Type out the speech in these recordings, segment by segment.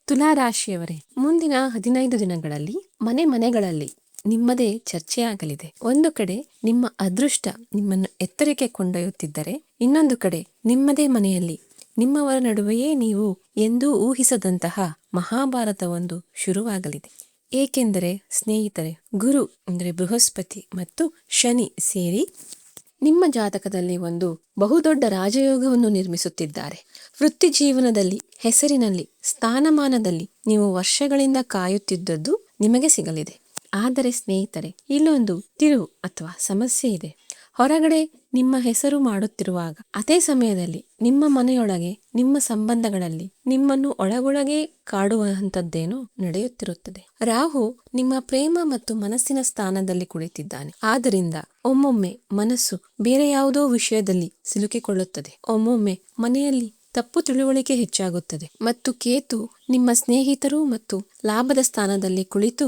ತುಲಾ ರಾಶಿಯವರೇ, ಮುಂದಿನ 15 ದಿನಗಳಲ್ಲಿ ಮನೆಗಳಲ್ಲಿ ನಿಮ್ಮದೇ ಚರ್ಚೆಯಾಗಲಿದೆ. ಒಂದು ಕಡೆ ನಿಮ್ಮ ಅದೃಷ್ಟ ನಿಮ್ಮನ್ನು ಎತ್ತರಕ್ಕೆ ಕೊಂಡೊಯ್ಯುತ್ತಿದ್ದರೆ, ಇನ್ನೊಂದು ಕಡೆ ನಿಮ್ಮದೇ ಮನೆಯಲ್ಲಿ ನಿಮ್ಮವರ ನಡುವೆಯೇ ನೀವು ಎಂದೂ ಊಹಿಸದಂತಹ ಮಹಾಭಾರತವೊಂದು ಶುರುವಾಗಲಿದೆ. ಏಕೆಂದರೆ ಸ್ನೇಹಿತರೆ, ಗುರು ಅಂದರೆ ಬೃಹಸ್ಪತಿ ಮತ್ತು ಶನಿ ಸೇರಿ ನಿಮ್ಮ ಜಾತಕದಲ್ಲಿ ಒಂದು ಬಹುದೊಡ್ಡ ರಾಜಯೋಗವನ್ನು ನಿರ್ಮಿಸುತ್ತಿದ್ದಾರೆ. ವೃತ್ತಿ ಜೀವನದಲ್ಲಿ, ಹೆಸರಿನಲ್ಲಿ, ಸ್ಥಾನಮಾನದಲ್ಲಿ ನೀವು ವರ್ಷಗಳಿಂದ ಕಾಯುತ್ತಿದ್ದದ್ದು ನಿಮಗೆ ಸಿಗಲಿದೆ. ಆದರೆ ಸ್ನೇಹಿತರೆ, ಇಲ್ಲೊಂದು ತಿರುವು ಅಥವಾ ಸಮಸ್ಯೆ ಇದೆ. ಹೊರಗಡೆ ನಿಮ್ಮ ಹೆಸರು ಮಾಡುತ್ತಿರುವಾಗ ಅದೇ ಸಮಯದಲ್ಲಿ ನಿಮ್ಮ ಮನೆಯೊಳಗೆ, ನಿಮ್ಮ ಸಂಬಂಧಗಳಲ್ಲಿ ನಿಮ್ಮನ್ನು ಒಳಗೊಳಗೆ ಕಾಡುವಂಥದ್ದೇನೋ ನಡೆಯುತ್ತಿರುತ್ತದೆ. ರಾಹು ನಿಮ್ಮ ಪ್ರೇಮ ಮತ್ತು ಮನಸ್ಸಿನ ಸ್ಥಾನದಲ್ಲಿ ಕುಳಿತಿದ್ದಾನೆ. ಆದ್ದರಿಂದ ಒಮ್ಮೊಮ್ಮೆ ಮನಸ್ಸು ಬೇರೆ ಯಾವುದೋ ವಿಷಯದಲ್ಲಿ ಸಿಲುಕಿಕೊಳ್ಳುತ್ತದೆ. ಒಮ್ಮೊಮ್ಮೆ ಮನೆಯಲ್ಲಿ ತಪ್ಪು ತಿಳುವಳಿಕೆ ಹೆಚ್ಚಾಗುತ್ತದೆ. ಮತ್ತು ಕೇತು ನಿಮ್ಮ ಸ್ನೇಹಿತರು ಮತ್ತು ಲಾಭದ ಸ್ಥಾನದಲ್ಲಿ ಕುಳಿತು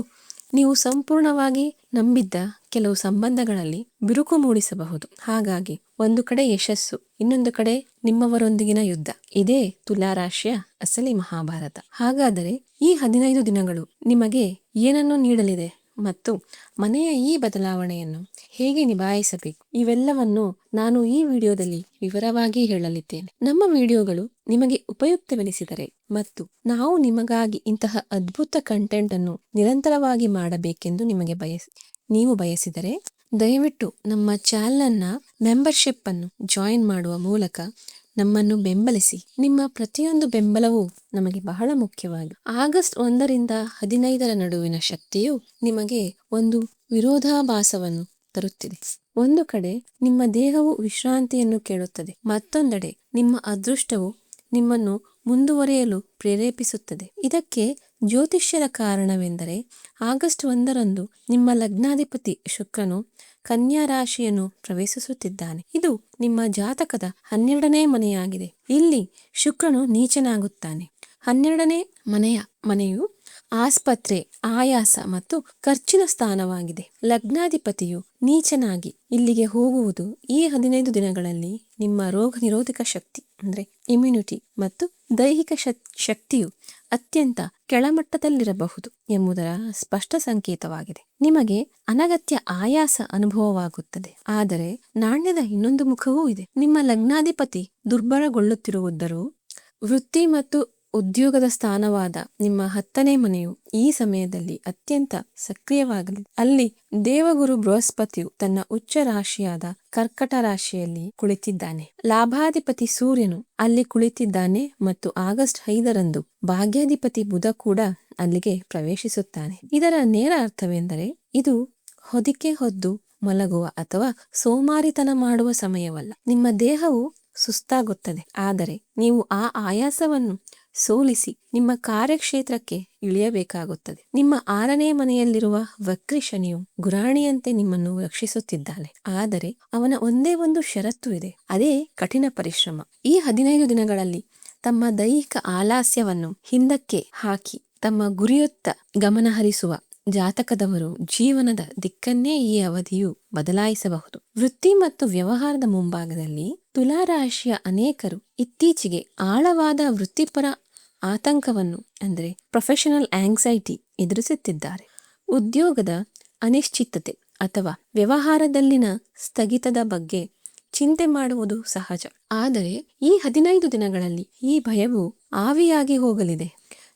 ನೀವು ಸಂಪೂರ್ಣವಾಗಿ ನಂಬಿದ್ದ ಕೆಲವು ಸಂಬಂಧಗಳಲ್ಲಿ ಬಿರುಕು ಮೂಡಿಸಬಹುದು. ಹಾಗಾಗಿ ಒಂದು ಕಡೆ ಯಶಸ್ಸು, ಇನ್ನೊಂದು ಕಡೆ ನಿಮ್ಮವರೊಂದಿಗಿನ ಯುದ್ಧ. ಇದೇ ತುಲಾ ರಾಶಿಯ ಅಸಲಿ ಮಹಾಭಾರತ. ಹಾಗಾದರೆ ಈ 15 ದಿನಗಳು ನಿಮಗೆ ಏನನ್ನು ನೀಡಲಿದೆ ಮತ್ತು ಮನೆಯ ಈ ಬದಲಾವಣೆಯನ್ನು ಹೇಗೆ ನಿಭಾಯಿಸಬೇಕು, ಇವೆಲ್ಲವನ್ನು ನಾನು ಈ ವಿಡಿಯೋದಲ್ಲಿ ವಿವರವಾಗಿ ಹೇಳಲಿದ್ದೇನೆ. ನಮ್ಮ ವಿಡಿಯೋಗಳು ನಿಮಗೆ ಉಪಯುಕ್ತವೆನಿಸಿದರೆ ಮತ್ತು ನಾವು ನಿಮಗಾಗಿ ಇಂತಹ ಅದ್ಭುತ ಕಂಟೆಂಟ್ ಅನ್ನು ನಿರಂತರವಾಗಿ ಮಾಡಬೇಕೆಂದು ನೀವು ಬಯಸಿದರೆ ದಯವಿಟ್ಟು ನಮ್ಮ ಚಾನೆಲ್ನ ಮೆಂಬರ್ಶಿಪ್ ಅನ್ನು ಜಾಯಿನ್ ಮಾಡುವ ಮೂಲಕ ನಮ್ಮನ್ನು ಬೆಂಬಲಿಸಿ. ನಿಮ್ಮ ಪ್ರತಿಯೊಂದು ಬೆಂಬಲವೂ ನಮಗೆ ಬಹಳ ಮುಖ್ಯವಾಗಿ. ಆಗಸ್ಟ್ 1ರಿಂದ 15ರ ನಡುವಿನ ಶಕ್ತಿಯು ನಿಮಗೆ ಒಂದು ವಿರೋಧಾಭಾಸವನ್ನು ತರುತ್ತಿದೆ. ಒಂದು ಕಡೆ ನಿಮ್ಮ ದೇಹವು ವಿಶ್ರಾಂತಿಯನ್ನು ಕೇಳುತ್ತದೆ, ಮತ್ತೊಂದೆಡೆ ನಿಮ್ಮ ಅದೃಷ್ಟವು ನಿಮ್ಮನ್ನು ಮುಂದುವರಿಯಲು ಪ್ರೇರೇಪಿಸುತ್ತದೆ. ಇದಕ್ಕೆ ಜ್ಯೋತಿಷ್ಯದ ಕಾರಣವೆಂದರೆ, ಆಗಸ್ಟ್ 1ರಂದು ನಿಮ್ಮ ಲಗ್ನಾಧಿಪತಿ ಶುಕ್ರನು ಕನ್ಯಾ ರಾಶಿಯನ್ನು ಪ್ರವೇಶಿಸುತ್ತಿದ್ದಾನೆ. ಇದು ನಿಮ್ಮ ಜಾತಕದ 12ನೇ ಮನೆಯಾಗಿದೆ. ಇಲ್ಲಿ ಶುಕ್ರನು ನೀಚನಾಗುತ್ತಾನೆ. 12ನೇ ಮನೆಯು ಆಸ್ಪತ್ರೆ, ಆಯಾಸ ಮತ್ತು ಖರ್ಚಿನ ಸ್ಥಾನವಾಗಿದೆ. ಲಗ್ನಾಧಿಪತಿಯು ನೀಚನಾಗಿ ಇಲ್ಲಿಗೆ ಹೋಗುವುದು ಈ 15 ದಿನಗಳಲ್ಲಿ ನಿಮ್ಮ ರೋಗ ನಿರೋಧಕ ಶಕ್ತಿ ಅಂದರೆ ಇಮ್ಯುನಿಟಿ ಮತ್ತು ದೈಹಿಕ ಶಕ್ತಿಯು ಅತ್ಯಂತ ಕೆಳಮಟ್ಟದಲ್ಲಿರಬಹುದು ಎಂಬುದರ ಸ್ಪಷ್ಟ ಸಂಕೇತವಾಗಿದೆ. ನಿಮಗೆ ಅನಗತ್ಯ ಆಯಾಸ ಅನುಭವವಾಗುತ್ತದೆ. ಆದರೆ ನಾಣ್ಯದ ಇನ್ನೊಂದು ಮುಖವೂ ಇದೆ. ನಿಮ್ಮ ಲಗ್ನಾಧಿಪತಿ ದುರ್ಬಲಗೊಳ್ಳುತ್ತಿರುವುದರೂ ವೃತ್ತಿ ಮತ್ತು ಉದ್ಯೋಗದ ಸ್ಥಾನವಾದ ನಿಮ್ಮ 10ನೇ ಮನೆಯು ಈ ಸಮಯದಲ್ಲಿ ಅತ್ಯಂತ ಸಕ್ರಿಯವಾಗಲಿದೆ. ಅಲ್ಲಿ ದೇವಗುರು ಬೃಹಸ್ಪತಿಯು ತನ್ನ ಉಚ್ಚ ರಾಶಿಯಾದ ಕರ್ಕಟ ರಾಶಿಯಲ್ಲಿ ಕುಳಿತಿದ್ದಾನೆ. ಲಾಭಾಧಿಪತಿ ಸೂರ್ಯನು ಅಲ್ಲಿ ಕುಳಿತಿದ್ದಾನೆ ಮತ್ತು ಆಗಸ್ಟ್ 5ರಂದು ಭಾಗ್ಯಾಧಿಪತಿ ಬುಧ ಕೂಡ ಅಲ್ಲಿಗೆ ಪ್ರವೇಶಿಸುತ್ತಾನೆ. ಇದರ ನೇರ ಅರ್ಥವೆಂದರೆ ಇದು ಹೊದಿಕೆ ಹೊದ್ದು ಮಲಗುವ ಅಥವಾ ಸೋಮಾರಿತನ ಮಾಡುವ ಸಮಯವಲ್ಲ. ನಿಮ್ಮ ದೇಹವು ಸುಸ್ತಾಗುತ್ತದೆ, ಆದರೆ ನೀವು ಆ ಆಯಾಸವನ್ನು ಸೋಲಿಸಿ ನಿಮ್ಮ ಕಾರ್ಯಕ್ಷೇತ್ರಕ್ಕೆ ಇಳಿಯಬೇಕಾಗುತ್ತದೆ. ನಿಮ್ಮ 6ನೇ ಮನೆಯಲ್ಲಿರುವ ವಕ್ರಿ ಶನಿಯು ಗುರಾಣಿಯಂತೆ ನಿಮ್ಮನ್ನು ರಕ್ಷಿಸುತ್ತಿದ್ದಾನೆ. ಆದರೆ ಅವನ ಒಂದೇ ಒಂದು ಷರತ್ತು ಇದೆ, ಅದೇ ಕಠಿಣ ಪರಿಶ್ರಮ. ಈ 15 ದಿನಗಳಲ್ಲಿ ತಮ್ಮ ದೈಹಿಕ ಆಲಸ್ಯವನ್ನು ಹಿಂದಕ್ಕೆ ಹಾಕಿ ತಮ್ಮ ಗುರಿಯತ್ತ ಗಮನ ಹರಿಸುವ ಜಾತಕದವರು ಜೀವನದ ದಿಕ್ಕನ್ನೇ ಈ ಅವಧಿಯು ಬದಲಾಯಿಸಬಹುದು. ವೃತ್ತಿ ಮತ್ತು ವ್ಯವಹಾರದ ಮುಂಭಾಗದಲ್ಲಿ ತುಲಾ ರಾಶಿಯ ಅನೇಕರು ಇತ್ತೀಚೆಗೆ ಆಳವಾದ ವೃತ್ತಿಪರ ಆತಂಕವನ್ನು ಅಂದರೆ ಪ್ರೊಫೆಷನಲ್ ಆಂಗ್ಸೈಟಿ ಎದುರಿಸುತ್ತಿದ್ದಾರೆ. ಉದ್ಯೋಗದ ಅನಿಶ್ಚಿತತೆ ಅಥವಾ ವ್ಯವಹಾರದಲ್ಲಿನ ಸ್ಥಗಿತದ ಬಗ್ಗೆ ಚಿಂತೆ ಮಾಡುವುದು ಸಹಜ. ಆದರೆ ಈ 15 ದಿನಗಳಲ್ಲಿ ಈ ಭಯವು ಆವಿಯಾಗಿ ಹೋಗಲಿದೆ.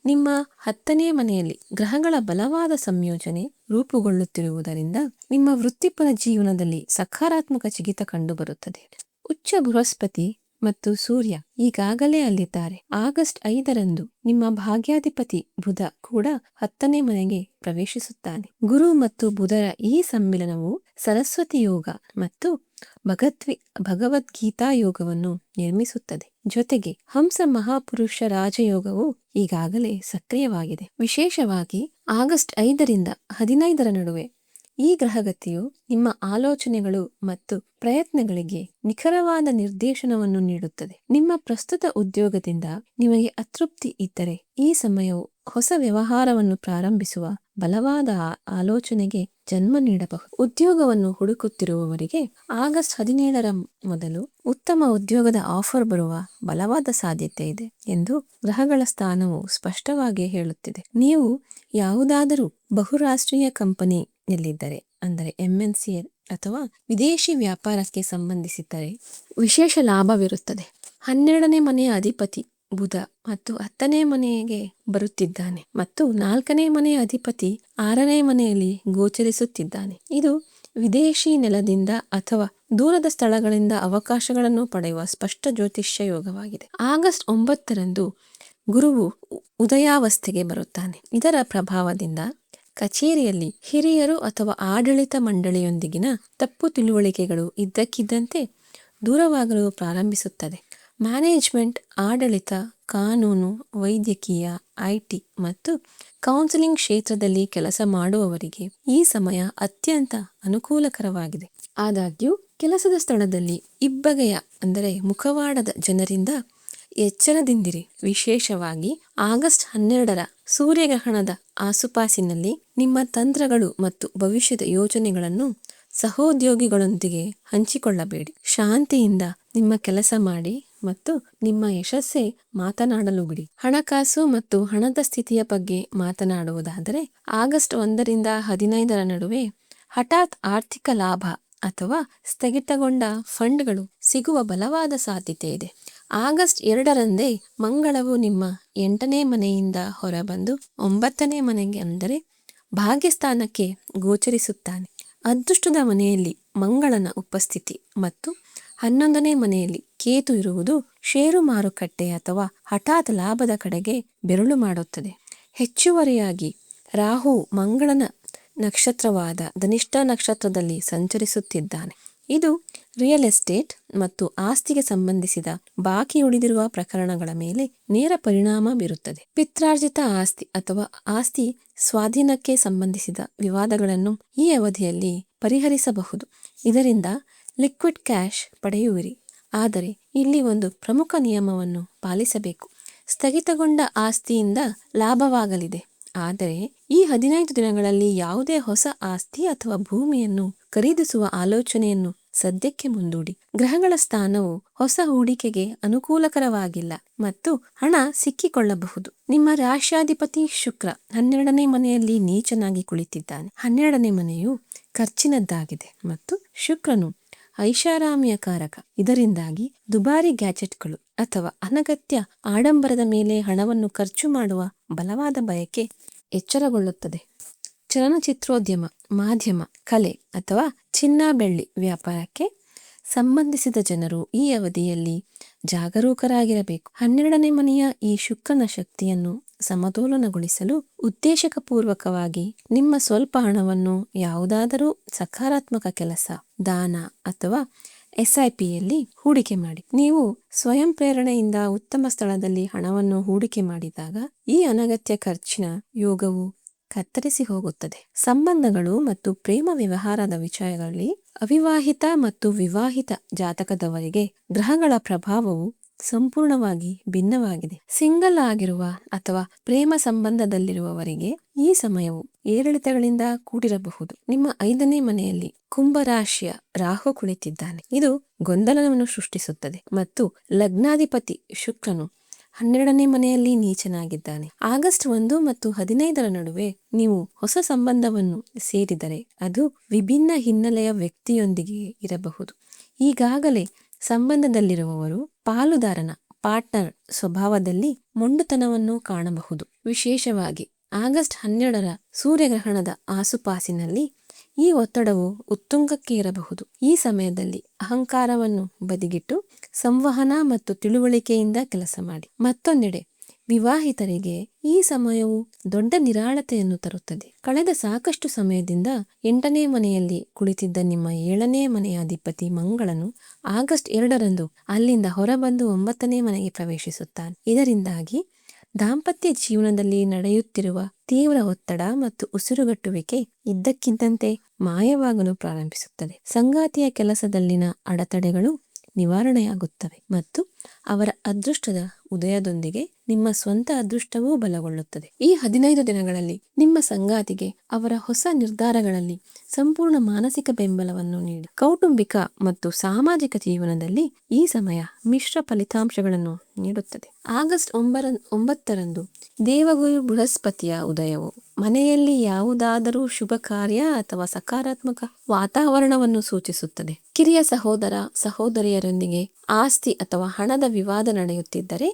ನಿಮ್ಮ 10ನೇ ಮನೆಯಲ್ಲಿ ಗ್ರಹಗಳ ಬಲವಾದ ಸಂಯೋಜನೆ ರೂಪುಗೊಳ್ಳುತ್ತಿರುವುದರಿಂದ ನಿಮ್ಮ ವೃತ್ತಿಪರ ಜೀವನದಲ್ಲಿ ಸಕಾರಾತ್ಮಕ ಜಿಗಿತ ಕಂಡುಬರುತ್ತದೆ. ಉಚ್ಚ ಬೃಹಸ್ಪತಿ ಮತ್ತು ಸೂರ್ಯ ಈಗಾಗಲೇ ಅಲ್ಲಿದ್ದಾರೆ. ಆಗಸ್ಟ್ 5ರಂದು ನಿಮ್ಮ ಭಾಗ್ಯಾಧಿಪತಿ ಬುಧ ಕೂಡ 10ನೇ ಮನೆಗೆ ಪ್ರವೇಶಿಸುತ್ತಾನೆ. ಗುರು ಮತ್ತು ಬುಧರ ಈ ಸಮ್ಮಿಲನವು ಸರಸ್ವತಿ ಯೋಗ ಮತ್ತು ಭಗವದ್ಗೀತಾ ಯೋಗವನ್ನು ನಿರ್ಮಿಸುತ್ತದೆ. ಜೊತೆಗೆ ಹಂಸ ಮಹಾಪುರುಷ ರಾಜಯೋಗವು ಈಗಾಗಲೇ ಸಕ್ರಿಯವಾಗಿದೆ. ವಿಶೇಷವಾಗಿ ಆಗಸ್ಟ್ 5ರಿಂದ 15ರ ನಡುವೆ ಈ ಗ್ರಹಗತಿಯು ನಿಮ್ಮ ಆಲೋಚನೆಗಳು ಮತ್ತು ಪ್ರಯತ್ನಗಳಿಗೆ ನಿಖರವಾದ ನಿರ್ದೇಶನವನ್ನು ನೀಡುತ್ತದೆ. ನಿಮ್ಮ ಪ್ರಸ್ತುತ ಉದ್ಯೋಗದಿಂದ ನಿಮಗೆ ಅತೃಪ್ತಿ ಇದ್ದರೆ ಈ ಸಮಯವು ಹೊಸ ವ್ಯವಹಾರವನ್ನು ಪ್ರಾರಂಭಿಸುವ ಬಲವಾದ ಆಲೋಚನೆಗೆ ಜನ್ಮ ನೀಡಬಹುದು. ಉದ್ಯೋಗವನ್ನು ಹುಡುಕುತ್ತಿರುವವರಿಗೆ ಆಗಸ್ಟ್ 17ರ ಮೊದಲು ಉತ್ತಮ ಉದ್ಯೋಗದ ಆಫರ್ ಬರುವ ಬಲವಾದ ಸಾಧ್ಯತೆ ಇದೆ ಎಂದು ಗ್ರಹಗಳ ಸ್ಥಾನವು ಸ್ಪಷ್ಟವಾಗಿ ಹೇಳುತ್ತಿದೆ. ನೀವು ಯಾವುದಾದರೂ ಬಹುರಾಷ್ಟ್ರೀಯ ಕಂಪನಿಯಲ್ಲಿದ್ದರೆ, ಅಂದರೆ MNC ಅಥವಾ ವಿದೇಶಿ ವ್ಯಾಪಾರಕ್ಕೆ ಸಂಬಂಧಿಸಿದ್ದರೆ ವಿಶೇಷ ಲಾಭವಿರುತ್ತದೆ. 12ನೇ ಮನೆಯ ಅಧಿಪತಿ ಬುಧ ಮತ್ತು 10ನೇ ಮನೆಗೆ ಬರುತ್ತಿದ್ದಾನೆ ಮತ್ತು 4ನೇ ಮನೆಯ ಅಧಿಪತಿ 6ನೇ ಮನೆಯಲ್ಲಿ ಗೋಚರಿಸುತ್ತಿದ್ದಾನೆ. ಇದು ವಿದೇಶಿ ನೆಲದಿಂದ ಅಥವಾ ದೂರದ ಸ್ಥಳಗಳಿಂದ ಅವಕಾಶಗಳನ್ನು ಪಡೆಯುವ ಸ್ಪಷ್ಟ ಜ್ಯೋತಿಷ್ಯ ಯೋಗವಾಗಿದೆ. ಆಗಸ್ಟ್ 9ರಂದು ಗುರುವು ಉದಯಾವಸ್ಥೆಗೆ ಬರುತ್ತಾನೆ. ಇದರ ಪ್ರಭಾವದಿಂದ ಕಚೇರಿಯಲ್ಲಿ ಹಿರಿಯರು ಅಥವಾ ಆಡಳಿತ ಮಂಡಳಿಯೊಂದಿಗಿನ ತಪ್ಪು ತಿಳುವಳಿಕೆಗಳು ಇದ್ದಕ್ಕಿದ್ದಂತೆ ದೂರವಾಗಲು ಪ್ರಾರಂಭಿಸುತ್ತದೆ. ಮ್ಯಾನೇಜ್ಮೆಂಟ್, ಆಡಳಿತ, ಕಾನೂನು, ವೈದ್ಯಕೀಯ, IT ಮತ್ತು ಕೌನ್ಸಿಲಿಂಗ್ ಕ್ಷೇತ್ರದಲ್ಲಿ ಕೆಲಸ ಮಾಡುವವರಿಗೆ ಈ ಸಮಯ ಅತ್ಯಂತ ಅನುಕೂಲಕರವಾಗಿದೆ. ಆದಾಗ್ಯೂ ಕೆಲಸದ ಸ್ಥಳದಲ್ಲಿ ಇಬ್ಬಗೆಯ ಅಂದರೆ ಮುಖವಾಡದ ಜನರಿಂದ ಎಚ್ಚರದಿಂದಿರಿ. ವಿಶೇಷವಾಗಿ ಆಗಸ್ಟ್ 12ರ ಸೂರ್ಯಗ್ರಹಣದ ಆಸುಪಾಸಿನಲ್ಲಿ ನಿಮ್ಮ ತಂತ್ರಗಳು ಮತ್ತು ಭವಿಷ್ಯದ ಯೋಜನೆಗಳನ್ನು ಸಹೋದ್ಯೋಗಿಗಳೊಂದಿಗೆ ಹಂಚಿಕೊಳ್ಳಬೇಡಿ. ಶಾಂತಿಯಿಂದ ನಿಮ್ಮ ಕೆಲಸ ಮಾಡಿ ಮತ್ತು ನಿಮ್ಮ ಯಶಸ್ಸೇ ಮಾತನಾಡಲು ಬಿಡಿ. ಹಣಕಾಸು ಮತ್ತು ಹಣದ ಸ್ಥಿತಿಯ ಬಗ್ಗೆ ಮಾತನಾಡುವುದಾದರೆ ಆಗಸ್ಟ್ 1ರಿಂದ 15ರ ನಡುವೆ ಹಠಾತ್ ಆರ್ಥಿಕ ಲಾಭ ಅಥವಾ ಸ್ಥಗಿತಗೊಂಡ ಫಂಡ್ಗಳು ಸಿಗುವ ಬಲವಾದ ಸಾಧ್ಯತೆ ಇದೆ. ಆಗಸ್ಟ್ 2ರಂದೇ ಮಂಗಳವು ನಿಮ್ಮ 8ನೇ ಮನೆಯಿಂದ ಹೊರಬಂದು 9ನೇ ಮನೆಗೆ ಅಂದರೆ ಭಾಗ್ಯಸ್ಥಾನಕ್ಕೆ ಗೋಚರಿಸುತ್ತಾನೆ. ಅದೃಷ್ಟದ ಮನೆಯಲ್ಲಿ ಮಂಗಳನ ಉಪಸ್ಥಿತಿ ಮತ್ತು 11ನೇ ಮನೆಯಲ್ಲಿ ಕೇತು ಇರುವುದು ಷೇರು ಮಾರುಕಟ್ಟೆ ಅಥವಾ ಹಠಾತ್ ಲಾಭದ ಕಡೆಗೆ ಬೆರಳು ಮಾಡುತ್ತದೆ. ಹೆಚ್ಚುವರಿಯಾಗಿ ರಾಹು ಮಂಗಳನ ನಕ್ಷತ್ರವಾದ ಧನಿಷ್ಠ ನಕ್ಷತ್ರದಲ್ಲಿ ಸಂಚರಿಸುತ್ತಿದ್ದಾನೆ. ಇದು ರಿಯಲ್ ಎಸ್ಟೇಟ್ ಮತ್ತು ಆಸ್ತಿಗೆ ಸಂಬಂಧಿಸಿದ ಬಾಕಿ ಉಳಿದಿರುವ ಪ್ರಕರಣಗಳ ಮೇಲೆ ನೇರ ಪರಿಣಾಮ ಬೀರುತ್ತದೆ. ಪಿತ್ರಾರ್ಜಿತ ಆಸ್ತಿ ಅಥವಾ ಆಸ್ತಿ ಸ್ವಾಧೀನಕ್ಕೆ ಸಂಬಂಧಿಸಿದ ವಿವಾದಗಳನ್ನು ಈ ಅವಧಿಯಲ್ಲಿ ಪರಿಹರಿಸಬಹುದು. ಇದರಿಂದ ಲಿಕ್ವಿಡ್ ಕ್ಯಾಶ್ ಪಡೆಯುವಿರಿ. ಆದರೆ ಇಲ್ಲಿ ಒಂದು ಪ್ರಮುಖ ನಿಯಮವನ್ನು ಪಾಲಿಸಬೇಕು. ಸ್ಥಗಿತಗೊಂಡ ಆಸ್ತಿಯಿಂದ ಲಾಭವಾಗಲಿದೆ, ಆದರೆ ಈ 15 ದಿನಗಳಲ್ಲಿ ಯಾವುದೇ ಹೊಸ ಆಸ್ತಿ ಅಥವಾ ಭೂಮಿಯನ್ನು ಖರೀದಿಸುವ ಆಲೋಚನೆಯನ್ನು ಸದ್ಯಕ್ಕೆ ಮುಂದೂಡಿ. ಗ್ರಹಗಳ ಸ್ಥಾನವು ಹೊಸ ಹೂಡಿಕೆಗೆ ಅನುಕೂಲಕರವಾಗಿಲ್ಲ ಮತ್ತು ಹಣ ಸಿಕ್ಕಿಕೊಳ್ಳಬಹುದು. ನಿಮ್ಮ ರಾಶ್ಯಾಧಿಪತಿ ಶುಕ್ರ 12ನೇ ಮನೆಯಲ್ಲಿ ನೀಚನಾಗಿ ಕುಳಿತಿದ್ದಾನೆ. 12ನೇ ಮನೆಯು ಖರ್ಚಿನದ್ದಾಗಿದೆ ಮತ್ತು ಶುಕ್ರನು ಐಷಾರಾಮಿಯ ಕಾರಕ. ಇದರಿಂದಾಗಿ ದುಬಾರಿ ಗ್ಯಾಜೆಟ್ಗಳು ಅಥವಾ ಅನಗತ್ಯ ಆಡಂಬರದ ಮೇಲೆ ಹಣವನ್ನು ಖರ್ಚು ಮಾಡುವ ಬಲವಾದ ಬಯಕೆ ಎಚ್ಚರಗೊಳ್ಳುತ್ತದೆ. ಚಲನಚಿತ್ರೋದ್ಯಮ, ಮಾಧ್ಯಮ, ಕಲೆ ಅಥವಾ ಚಿನ್ನ ಬೆಳ್ಳಿ ವ್ಯಾಪಾರಕ್ಕೆ ಸಂಬಂಧಿಸಿದ ಜನರು ಈ ಅವಧಿಯಲ್ಲಿ ಜಾಗರೂಕರಾಗಿರಬೇಕು. 12ನೇ ಮನೆಯ ಈ ಶುಕ್ರನ ಶಕ್ತಿಯನ್ನು ಸಮತೋಲನಗೊಳಿಸಲು ಉದ್ದೇಶಪೂರ್ವಕವಾಗಿ ನಿಮ್ಮ ಸ್ವಲ್ಪ ಹಣವನ್ನು ಯಾವುದಾದರೂ ಸಕಾರಾತ್ಮಕ ಕೆಲಸ, ದಾನ ಅಥವಾ SIPಯಲ್ಲಿ ಹೂಡಿಕೆ ಮಾಡಿ. ನೀವು ಸ್ವಯಂ ಪ್ರೇರಣೆಯಿಂದ ಉತ್ತಮ ಸ್ಥಳದಲ್ಲಿ ಹಣವನ್ನು ಹೂಡಿಕೆ ಮಾಡಿದಾಗ ಈ ಅನಗತ್ಯ ಖರ್ಚಿನ ಯೋಗವು ಕತ್ತರಿಸಿ ಹೋಗುತ್ತದೆ. ಸಂಬಂಧಗಳು ಮತ್ತು ಪ್ರೇಮ ವ್ಯವಹಾರದ ವಿಷಯಗಳಲ್ಲಿ ಅವಿವಾಹಿತ ಮತ್ತು ವಿವಾಹಿತ ಜಾತಕದವರಿಗೆ ಗ್ರಹಗಳ ಪ್ರಭಾವವು ಸಂಪೂರ್ಣವಾಗಿ ಭಿನ್ನವಾಗಿದೆ. ಸಿಂಗಲ್ ಆಗಿರುವ ಅಥವಾ ಪ್ರೇಮ ಸಂಬಂಧದಲ್ಲಿರುವವರಿಗೆ ಈ ಸಮಯವು ಏರಿಳಿತಗಳಿಂದ ಕೂಡಿರಬಹುದು. ನಿಮ್ಮ 5ನೇ ಮನೆಯಲ್ಲಿ ಕುಂಭರಾಶಿಯ ರಾಹು ಕುಳಿತಿದ್ದಾನೆ. ಇದು ಗೊಂದಲವನ್ನು ಸೃಷ್ಟಿಸುತ್ತದೆ ಮತ್ತು ಲಗ್ನಾಧಿಪತಿ ಶುಕ್ರನು 12ನೇ ಮನೆಯಲ್ಲಿ ನೀಚನಾಗಿದ್ದಾನೆ. ಆಗಸ್ಟ್ 1 ಮತ್ತು 15ರ ನಡುವೆ ನೀವು ಹೊಸ ಸಂಬಂಧವನ್ನು ಸೇರಿದರೆ ಅದು ವಿಭಿನ್ನ ಹಿನ್ನೆಲೆಯ ವ್ಯಕ್ತಿಯೊಂದಿಗೆ ಇರಬಹುದು. ಈಗಾಗಲೇ ಸಂಬಂಧದಲ್ಲಿರುವವರು ಪಾಲುದಾರನ ಪಾರ್ಟ್ನರ್ ಸ್ವಭಾವದಲ್ಲಿ ಮೊಂಡುತನವನ್ನು ಕಾಣಬಹುದು. ವಿಶೇಷವಾಗಿ ಆಗಸ್ಟ್ 12ರ ಸೂರ್ಯಗ್ರಹಣದ ಆಸುಪಾಸಿನಲ್ಲಿ ಈ ಒತ್ತಡವು ಉತ್ತುಂಗಕ್ಕೆ ಇರಬಹುದು. ಈ ಸಮಯದಲ್ಲಿ ಅಹಂಕಾರವನ್ನು ಬದಿಗಿಟ್ಟು ಸಂವಹನ ಮತ್ತು ತಿಳುವಳಿಕೆಯಿಂದ ಕೆಲಸ ಮಾಡಿ. ಮತ್ತೊಂದೆಡೆ ವಿವಾಹಿತರಿಗೆ ಈ ಸಮಯವು ದೊಡ್ಡ ನಿರಾಳತೆಯನ್ನು ತರುತ್ತದೆ. ಕಳೆದ ಸಾಕಷ್ಟು ಸಮಯದಿಂದ 8ನೇ ಮನೆಯಲ್ಲಿ ಕುಳಿತಿದ್ದ ನಿಮ್ಮ 7ನೇ ಮನೆಯ ಅಧಿಪತಿ ಮಂಗಳನು ಆಗಸ್ಟ್ 2ರಂದು ಅಲ್ಲಿಂದ ಹೊರಬಂದು 9ನೇ ಮನೆಗೆ ಪ್ರವೇಶಿಸುತ್ತಾನೆ. ಇದರಿಂದಾಗಿ ದಾಂಪತ್ಯ ಜೀವನದಲ್ಲಿ ನಡೆಯುತ್ತಿರುವ ತೀವ್ರ ಒತ್ತಡ ಮತ್ತು ಉಸಿರುಗಟ್ಟುವಿಕೆ ಇದ್ದಕ್ಕಿದ್ದಂತೆ ಮಾಯವಾಗಲು ಪ್ರಾರಂಭಿಸುತ್ತದೆ. ಸಂಗಾತಿಯ ಕೆಲಸದಲ್ಲಿನ ಅಡೆತಡೆಗಳು ನಿವಾರಣೆಯಾಗುತ್ತವೆ ಮತ್ತು ಅವರ ಅದೃಷ್ಟದ ಉದಯದೊಂದಿಗೆ ನಿಮ್ಮ ಸ್ವಂತ ಅದೃಷ್ಟವೂ ಬಲಗೊಳ್ಳುತ್ತದೆ. ಈ 15 ದಿನಗಳಲ್ಲಿ ನಿಮ್ಮ ಸಂಗಾತಿಗೆ ಅವರ ಹೊಸ ನಿರ್ಧಾರಗಳಲ್ಲಿ ಸಂಪೂರ್ಣ ಮಾನಸಿಕ ಬೆಂಬಲವನ್ನು ನೀಡಿ. ಕೌಟುಂಬಿಕ ಮತ್ತು ಸಾಮಾಜಿಕ ಜೀವನದಲ್ಲಿ ಈ ಸಮಯ ಮಿಶ್ರ ಫಲಿತಾಂಶಗಳನ್ನು ನೀಡುತ್ತದೆ. ಆಗಸ್ಟ್ 9ರಂದು ದೇವಗುರು ಬೃಹಸ್ಪತಿಯ ಉದಯವು ಮನೆಯಲ್ಲಿ ಯಾವುದಾದರೂ ಶುಭ ಕಾರ್ಯ ಅಥವಾ ಸಕಾರಾತ್ಮಕ ವಾತಾವರಣವನ್ನು ಸೂಚಿಸುತ್ತದೆ. ಕಿರಿಯ ಸಹೋದರ ಸಹೋದರಿಯರೊಂದಿಗೆ ಆಸ್ತಿ ಅಥವಾ ಹಣದ ವಿವಾದ ನಡೆಯುತ್ತಿದ್ದರೆ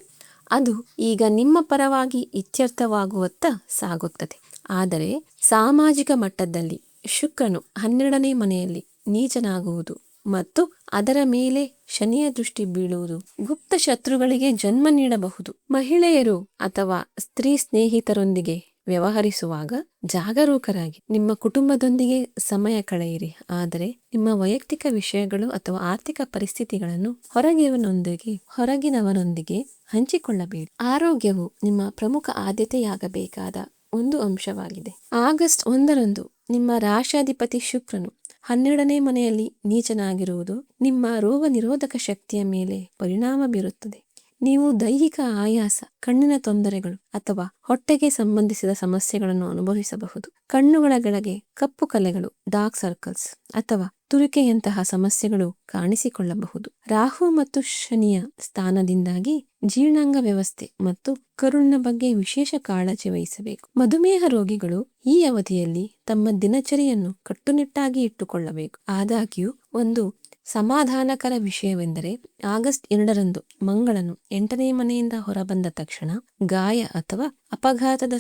ಅದು ಈಗ ನಿಮ್ಮ ಪರವಾಗಿ ಇತ್ಯರ್ಥವಾಗುವತ್ತ ಸಾಗುತ್ತದೆ. ಆದರೆ ಸಾಮಾಜಿಕ ಮಟ್ಟದಲ್ಲಿ ಶುಕ್ರನು 12ನೇ ಮನೆಯಲ್ಲಿ ನೀಚನಾಗುವುದು ಮತ್ತು ಅದರ ಮೇಲೆ ಶನಿಯ ದೃಷ್ಟಿ ಬೀಳುವುದು ಗುಪ್ತ ಶತ್ರುಗಳಿಗೆ ಜನ್ಮ ನೀಡಬಹುದು. ಮಹಿಳೆಯರು ಅಥವಾ ಸ್ತ್ರೀ ಸ್ನೇಹಿತರೊಂದಿಗೆ ವ್ಯವಹರಿಸುವಾಗ ಜಾಗರೂಕರಾಗಿ. ನಿಮ್ಮ ಕುಟುಂಬದೊಂದಿಗೆ ಸಮಯ ಕಳೆಯಿರಿ, ಆದರೆ ನಿಮ್ಮ ವೈಯಕ್ತಿಕ ವಿಷಯಗಳು ಅಥವಾ ಆರ್ಥಿಕ ಪರಿಸ್ಥಿತಿಗಳನ್ನು ಹೊರಗಿನವರೊಂದಿಗೆ ಹಂಚಿಕೊಳ್ಳಬೇಡಿ. ಆರೋಗ್ಯವು ನಿಮ್ಮ ಪ್ರಮುಖ ಆದ್ಯತೆಯಾಗಬೇಕಾದ ಒಂದು ಅಂಶವಾಗಿದೆ. ಆಗಸ್ಟ್ 1ರಂದು ನಿಮ್ಮ ರಾಶಾಧಿಪತಿ ಶುಕ್ರನು 12ನೇ ಮನೆಯಲ್ಲಿ ನೀಚನಾಗಿರುವುದು ನಿಮ್ಮ ರೋಗ ನಿರೋಧಕ ಶಕ್ತಿಯ ಮೇಲೆ ಪರಿಣಾಮ ಬೀರುತ್ತದೆ. ನೀವು ದೈಹಿಕ ಆಯಾಸ, ಕಣ್ಣಿನ ತೊಂದರೆಗಳು ಅಥವಾ ಹೊಟ್ಟೆಗೆ ಸಂಬಂಧಿಸಿದ ಸಮಸ್ಯೆಗಳನ್ನು ಅನುಭವಿಸಬಹುದು. ಕಣ್ಣುಗಳ ಕೆಳಗೆ ಕಪ್ಪು ಕಲೆಗಳು, ಡಾರ್ಕ್ ಸರ್ಕಲ್ಸ್ ಅಥವಾ ತುರಿಕೆಯಂತಹ ಸಮಸ್ಯೆಗಳು ಕಾಣಿಸಿಕೊಳ್ಳಬಹುದು. ರಾಹು ಮತ್ತು ಶನಿಯ ಸ್ಥಾನದಿಂದಾಗಿ ಜೀರ್ಣಾಂಗ ವ್ಯವಸ್ಥೆ ಮತ್ತು ಕರುಳಿನ ಬಗ್ಗೆ ವಿಶೇಷ ಕಾಳಜಿ ವಹಿಸಬೇಕು. ಮಧುಮೇಹ ರೋಗಿಗಳು ಈ ಅವಧಿಯಲ್ಲಿ ತಮ್ಮ ದಿನಚರಿಯನ್ನು ಕಟ್ಟುನಿಟ್ಟಾಗಿ ಇಟ್ಟುಕೊಳ್ಳಬೇಕು. ಆದಾಗ್ಯೂ ಒಂದು ಸಮಾಧಾನಕರ ವಿಷಯವೆಂದರೆ ಆಗಸ್ಟ್ 2ರಂದು ಮಂಗಳನು 8ನೇ ಮನೆಯಿಂದ ಹೊರಬಂದ ತಕ್ಷಣ ಗಾಯ ಅಥವಾ ಅಪಘಾತದ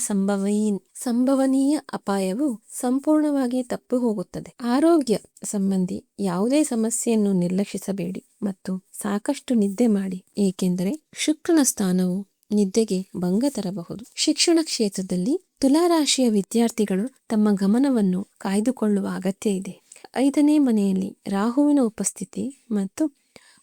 ಸಂಭವನೀಯ ಅಪಾಯವು ಸಂಪೂರ್ಣವಾಗಿ ತಪ್ಪು ಹೋಗುತ್ತದೆ. ಆರೋಗ್ಯ ಸಂಬಂಧಿ ಯಾವುದೇ ಸಮಸ್ಯೆಯನ್ನು ನಿರ್ಲಕ್ಷಿಸಬೇಡಿ ಮತ್ತು ಸಾಕಷ್ಟು ನಿದ್ದೆ ಮಾಡಿ, ಏಕೆಂದರೆ ಶುಕ್ರನ ಸ್ಥಾನವು ನಿದ್ದೆಗೆ ಭಂಗ ತರಬಹುದು. ಶಿಕ್ಷಣ ಕ್ಷೇತ್ರದಲ್ಲಿ ತುಲಾರಾಶಿಯ ವಿದ್ಯಾರ್ಥಿಗಳು ತಮ್ಮ ಗಮನವನ್ನು ಕಾಯ್ದುಕೊಳ್ಳುವ ಅಗತ್ಯ ಇದೆ. 5ನೇ ಮನೆಯಲ್ಲಿ ರಾಹುವಿನ ಉಪಸ್ಥಿತಿ ಮತ್ತು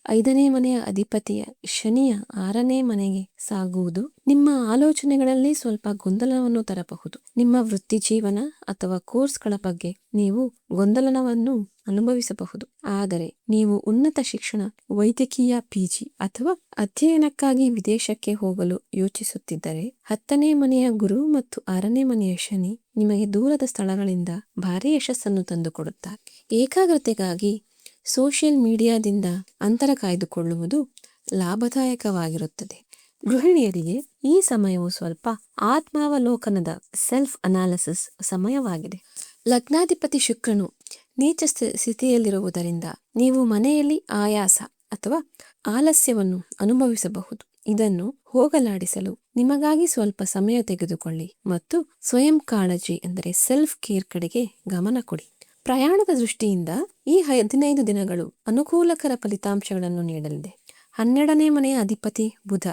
5ನೇ ಮನೆಯ ಅಧಿಪತಿಯ ಶನಿಯ 6ನೇ ಮನೆಗೆ ಸಾಗುವುದು ನಿಮ್ಮ ಆಲೋಚನೆಗಳಲ್ಲಿ ಸ್ವಲ್ಪ ಗೊಂದಲವನ್ನು ತರಬಹುದು. ನಿಮ್ಮ ವೃತ್ತಿ ಜೀವನ ಅಥವಾ ಕೋರ್ಸ್ಗಳ ಬಗ್ಗೆ ನೀವು ಗೊಂದಲವನ್ನು ಅನುಭವಿಸಬಹುದು. ಆದರೆ ನೀವು ಉನ್ನತ ಶಿಕ್ಷಣ, ವೈದ್ಯಕೀಯ PG ಅಥವಾ ಅಧ್ಯಯನಕ್ಕಾಗಿ ವಿದೇಶಕ್ಕೆ ಹೋಗಲು ಯೋಚಿಸುತ್ತಿದ್ದರೆ 10ನೇ ಮನೆಯ ಗುರು ಮತ್ತು 6ನೇ ಮನೆಯ ಶನಿ ನಿಮಗೆ ದೂರದ ಸ್ಥಳಗಳಿಂದ ಭಾರಿ ಯಶಸ್ಸನ್ನು ತಂದುಕೊಡುತ್ತಾರೆ. ಏಕಾಗ್ರತೆಗಾಗಿ ಸೋಷಿಯಲ್ ಮೀಡಿಯಾದಿಂದ ಅಂತರ ಕಾಯ್ದುಕೊಳ್ಳುವುದು ಲಾಭದಾಯಕವಾಗಿರುತ್ತದೆ. ಗೃಹಿಣಿಯರಿಗೆ ಈ ಸಮಯವು ಸ್ವಲ್ಪ ಆತ್ಮಾವಲೋಕನದ ಸೆಲ್ಫ್ ಅನಾಲಿಸಿಸ್ ಸಮಯವಾಗಿದೆ. ಲಗ್ನಾಧಿಪತಿ ಶುಕ್ರನು ನೀಚ ಸ್ಥಿತಿಯಲ್ಲಿರುವುದರಿಂದ ನೀವು ಮನೆಯಲ್ಲಿ ಆಯಾಸ ಅಥವಾ ಆಲಸ್ಯವನ್ನು ಅನುಭವಿಸಬಹುದು. ಇದನ್ನು ಹೋಗಲಾಡಿಸಲು ನಿಮಗಾಗಿ ಸ್ವಲ್ಪ ಸಮಯ ತೆಗೆದುಕೊಳ್ಳಿ ಮತ್ತು ಸ್ವಯಂ ಕಾಳಜಿ ಅಂದರೆ ಸೆಲ್ಫ್ ಕೇರ್ ಕಡೆಗೆ ಗಮನ ಕೊಡಿ. ಪ್ರಯಾಣದ ದೃಷ್ಟಿಯಿಂದ ಈ 15 ದಿನಗಳು ಅನುಕೂಲಕರ ಫಲಿತಾಂಶಗಳನ್ನು ನೀಡಲಿದೆ. 12ನೇ ಮನೆಯ ಅಧಿಪತಿ ಬುಧ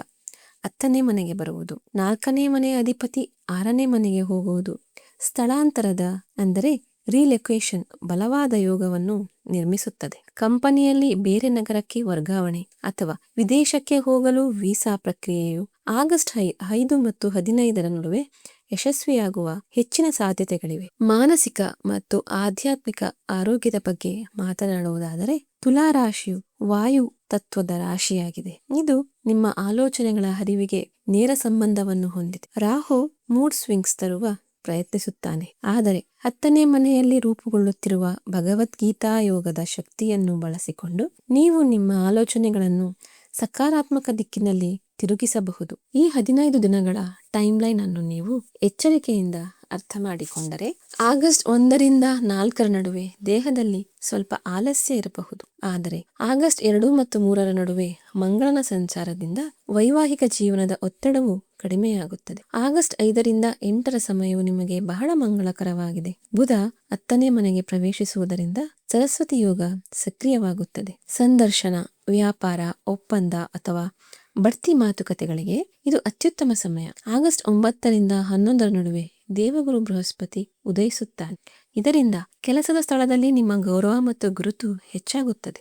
10ನೇ ಮನೆಗೆ ಬರುವುದು, 4ನೇ ಮನೆಯ ಅಧಿಪತಿ 6ನೇ ಮನೆಗೆ ಹೋಗುವುದು ಸ್ಥಳಾಂತರದ ಅಂದರೆ ರಿಲೊಕೇಶನ್ ಬಲವಾದ ಯೋಗವನ್ನು ನಿರ್ಮಿಸುತ್ತದೆ. ಕಂಪನಿಯಲ್ಲಿ ಬೇರೆ ನಗರಕ್ಕೆ ವರ್ಗಾವಣೆ ಅಥವಾ ವಿದೇಶಕ್ಕೆ ಹೋಗಲು ವೀಸಾ ಪ್ರಕ್ರಿಯೆಯು ಆಗಸ್ಟ್ 5 ಮತ್ತು 15ರ ನಡುವೆ ಯಶಸ್ವಿಯಾಗುವ ಹೆಚ್ಚಿನ ಸಾಧ್ಯತೆಗಳಿವೆ. ಮಾನಸಿಕ ಮತ್ತು ಆಧ್ಯಾತ್ಮಿಕ ಆರೋಗ್ಯದ ಬಗ್ಗೆ ಮಾತನಾಡುವುದಾದರೆ ತುಲಾರಾಶಿಯು ವಾಯು ತತ್ವದ ರಾಶಿಯಾಗಿದೆ. ಇದು ನಿಮ್ಮ ಆಲೋಚನೆಗಳ ಹರಿವಿಗೆ ನೇರ ಸಂಬಂಧವನ್ನು ಹೊಂದಿದೆ. ರಾಹು ಮೂಡ್ ಸ್ವಿಂಗ್ಸ್ ತರುವ ಪ್ರಯತ್ನಿಸುತ್ತಾನೆ, ಆದರೆ 10ನೇ ಮನೆಯಲ್ಲಿ ರೂಪುಗೊಳ್ಳುತ್ತಿರುವ ಭಗವದ್ಗೀತಾ ಯೋಗದ ಶಕ್ತಿಯನ್ನು ಬಳಸಿಕೊಂಡು ನೀವು ನಿಮ್ಮ ಆಲೋಚನೆಗಳನ್ನು ಸಕಾರಾತ್ಮಕ ದಿಕ್ಕಿನಲ್ಲಿ ತಿರುಗಿಸಬಹುದು. ಈ 15 ದಿನಗಳ ಟೈಮ್ಲೈನ್ ಅನ್ನು ನೀವು ಎಚ್ಚರಿಕೆಯಿಂದ ಅರ್ಥ ಮಾಡಿಕೊಂಡರೆ ಆಗಸ್ಟ್ 1ರಿಂದ 4ರ ನಡುವೆ ದೇಹದಲ್ಲಿ ಸ್ವಲ್ಪ ಆಲಸ್ಯ ಇರಬಹುದು. ಆದರೆ ಆಗಸ್ಟ್ 2 ಮತ್ತು 3ರ ನಡುವೆ ಮಂಗಳನ ಸಂಚಾರದಿಂದ ವೈವಾಹಿಕ ಜೀವನದ ಒತ್ತಡವು ಕಡಿಮೆಯಾಗುತ್ತದೆ. ಆಗಸ್ಟ್ 5ರಿಂದ 8ರ ಸಮಯವು ನಿಮಗೆ ಬಹಳ ಮಂಗಳಕರವಾಗಿದೆ. ಬುಧ 10ನೇ ಮನೆಗೆ ಪ್ರವೇಶಿಸುವುದರಿಂದ ಸರಸ್ವತಿ ಯೋಗ ಸಕ್ರಿಯವಾಗುತ್ತದೆ. ಸಂದರ್ಶನ, ವ್ಯಾಪಾರ, ಒಪ್ಪಂದ ಅಥವಾ ಬಡ್ತಿ ಮಾತುಕತೆಗಳಿಗೆ ಇದು ಅತ್ಯುತ್ತಮ ಸಮಯ. ಆಗಸ್ಟ್ 9ರಿಂದ 11ರ ನಡುವೆ ದೇವಗುರು ಬೃಹಸ್ಪತಿ ಉದಯಿಸುತ್ತಾನೆ. ಇದರಿಂದ ಕೆಲಸದ ಸ್ಥಳದಲ್ಲಿ ನಿಮ್ಮ ಗೌರವ ಮತ್ತು ಗುರುತು ಹೆಚ್ಚಾಗುತ್ತದೆ.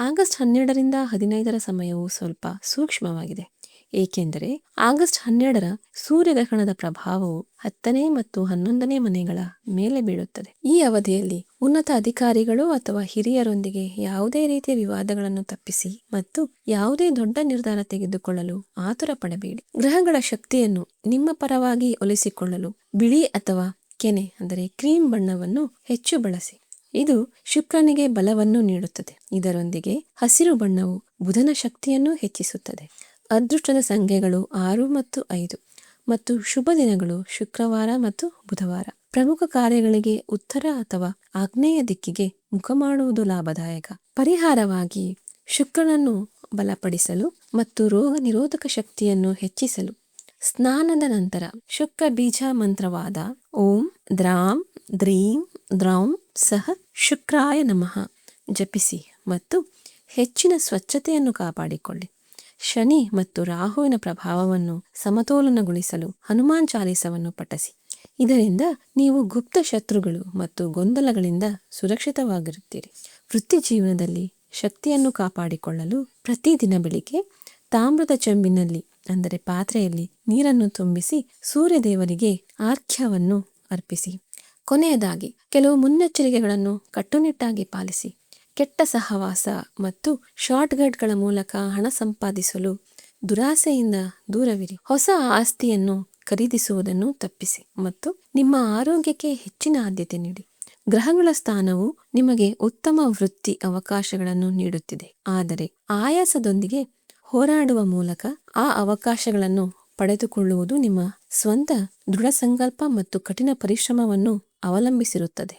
ಆಗಸ್ಟ್ 12ರಿಂದ 15ರ ಸಮಯವು ಸ್ವಲ್ಪ ಸೂಕ್ಷ್ಮವಾಗಿದೆ, ಏಕೆಂದರೆ ಆಗಸ್ಟ್ 12ರ ಸೂರ್ಯಗ್ರಹಣದ ಪ್ರಭಾವವು 10ನೇ ಮತ್ತು 11ನೇ ಮನೆಗಳ ಮೇಲೆ ಬೀಳುತ್ತದೆ. ಈ ಅವಧಿಯಲ್ಲಿ ಉನ್ನತ ಅಧಿಕಾರಿಗಳು ಅಥವಾ ಹಿರಿಯರೊಂದಿಗೆ ಯಾವುದೇ ರೀತಿಯ ವಿವಾದಗಳನ್ನು ತಪ್ಪಿಸಿ ಮತ್ತು ಯಾವುದೇ ದೊಡ್ಡ ನಿರ್ಧಾರ ತೆಗೆದುಕೊಳ್ಳಲು ಆತುರ ಪಡಬೇಡಿ. ಗ್ರಹಗಳ ಶಕ್ತಿಯನ್ನು ನಿಮ್ಮ ಪರವಾಗಿ ಒಲಿಸಿಕೊಳ್ಳಲು ಬಿಳಿ ಅಥವಾ ಕೆನೆ ಅಂದರೆ ಕ್ರೀಮ್ ಬಣ್ಣವನ್ನು ಹೆಚ್ಚು ಬಳಸಿ. ಇದು ಶುಕ್ರನಿಗೆ ಬಲವನ್ನು ನೀಡುತ್ತದೆ. ಇದರೊಂದಿಗೆ ಹಸಿರು ಬಣ್ಣವು ಬುಧನ ಶಕ್ತಿಯನ್ನು ಹೆಚ್ಚಿಸುತ್ತದೆ. ಅದೃಷ್ಟದ ಸಂಖ್ಯೆಗಳು 6 ಮತ್ತು 5 ಮತ್ತು ಶುಭ ದಿನಗಳು ಶುಕ್ರವಾರ ಮತ್ತು ಬುಧವಾರ. ಪ್ರಮುಖ ಕಾರ್ಯಗಳಿಗೆ ಉತ್ತರ ಅಥವಾ ಆಗ್ನೇಯ ದಿಕ್ಕಿಗೆ ಮುಖ ಮಾಡುವುದು ಲಾಭದಾಯಕ. ಪರಿಹಾರವಾಗಿ ಶುಕ್ರನನ್ನು ಬಲಪಡಿಸಲು ಮತ್ತು ರೋಗ ನಿರೋಧಕ ಶಕ್ತಿಯನ್ನು ಹೆಚ್ಚಿಸಲು ಸ್ನಾನದ ನಂತರ ಶುಕ್ರ ಬೀಜ ಮಂತ್ರವಾದ ಓಂ ದ್ರಾಂ ದ್ರೀಂ ದ್ರೌಂ ಸಹ ಶುಕ್ರಾಯ ನಮಃ ಜಪಿಸಿ ಮತ್ತು ಹೆಚ್ಚಿನ ಸ್ವಚ್ಛತೆಯನ್ನು ಕಾಪಾಡಿಕೊಳ್ಳಿ. ಶನಿ ಮತ್ತು ರಾಹುವಿನ ಪ್ರಭಾವವನ್ನು ಸಮತೋಲನಗೊಳಿಸಲು ಹನುಮಾನ್ ಚಾಲಿಸವನ್ನು ಪಠಿಸಿ. ಇದರಿಂದ ನೀವು ಗುಪ್ತ ಶತ್ರುಗಳು ಮತ್ತು ಗೊಂದಲಗಳಿಂದ ಸುರಕ್ಷಿತವಾಗಿರುತ್ತೀರಿ. ವೃತ್ತಿ ಜೀವನದಲ್ಲಿ ಶಕ್ತಿಯನ್ನು ಕಾಪಾಡಿಕೊಳ್ಳಲು ಪ್ರತಿದಿನ ಬೆಳಿಗ್ಗೆ ತಾಮ್ರದ ಚೆಂಬಿನಲ್ಲಿ ಅಂದರೆ ಪಾತ್ರೆಯಲ್ಲಿ ನೀರನ್ನು ತುಂಬಿಸಿ ಸೂರ್ಯದೇವರಿಗೆ ಆರ್ಘ್ಯವನ್ನು ಅರ್ಪಿಸಿ. ಕೊನೆಯದಾಗಿ ಕೆಲವು ಮುನ್ನೆಚ್ಚರಿಕೆಗಳನ್ನು ಕಟ್ಟುನಿಟ್ಟಾಗಿ ಪಾಲಿಸಿ. ಕೆಟ್ಟ ಸಹವಾಸ ಮತ್ತು ಶಾರ್ಟ್ಕಟ್ಗಳ ಮೂಲಕ ಹಣ ಸಂಪಾದಿಸಲು ದುರಾಸೆಯಿಂದ ದೂರವಿರಿ. ಹೊಸ ಆಸ್ತಿಯನ್ನು ಖರೀದಿಸುವುದನ್ನು ತಪ್ಪಿಸಿ ಮತ್ತು ನಿಮ್ಮ ಆರೋಗ್ಯಕ್ಕೆ ಹೆಚ್ಚಿನ ಆದ್ಯತೆ ನೀಡಿ. ಗ್ರಹಗಳ ಸ್ಥಾನವು ನಿಮಗೆ ಉತ್ತಮ ವೃತ್ತಿ ಅವಕಾಶಗಳನ್ನು ನೀಡುತ್ತಿದೆ, ಆದರೆ ಆಯಾಸದೊಂದಿಗೆ ಹೋರಾಡುವ ಮೂಲಕ ಆ ಅವಕಾಶಗಳನ್ನು ಪಡೆದುಕೊಳ್ಳುವುದು ನಿಮ್ಮ ಸ್ವಂತ ದೃಢ ಸಂಕಲ್ಪ ಮತ್ತು ಕಠಿಣ ಪರಿಶ್ರಮವನ್ನು ಅವಲಂಬಿಸಿರುತ್ತದೆ.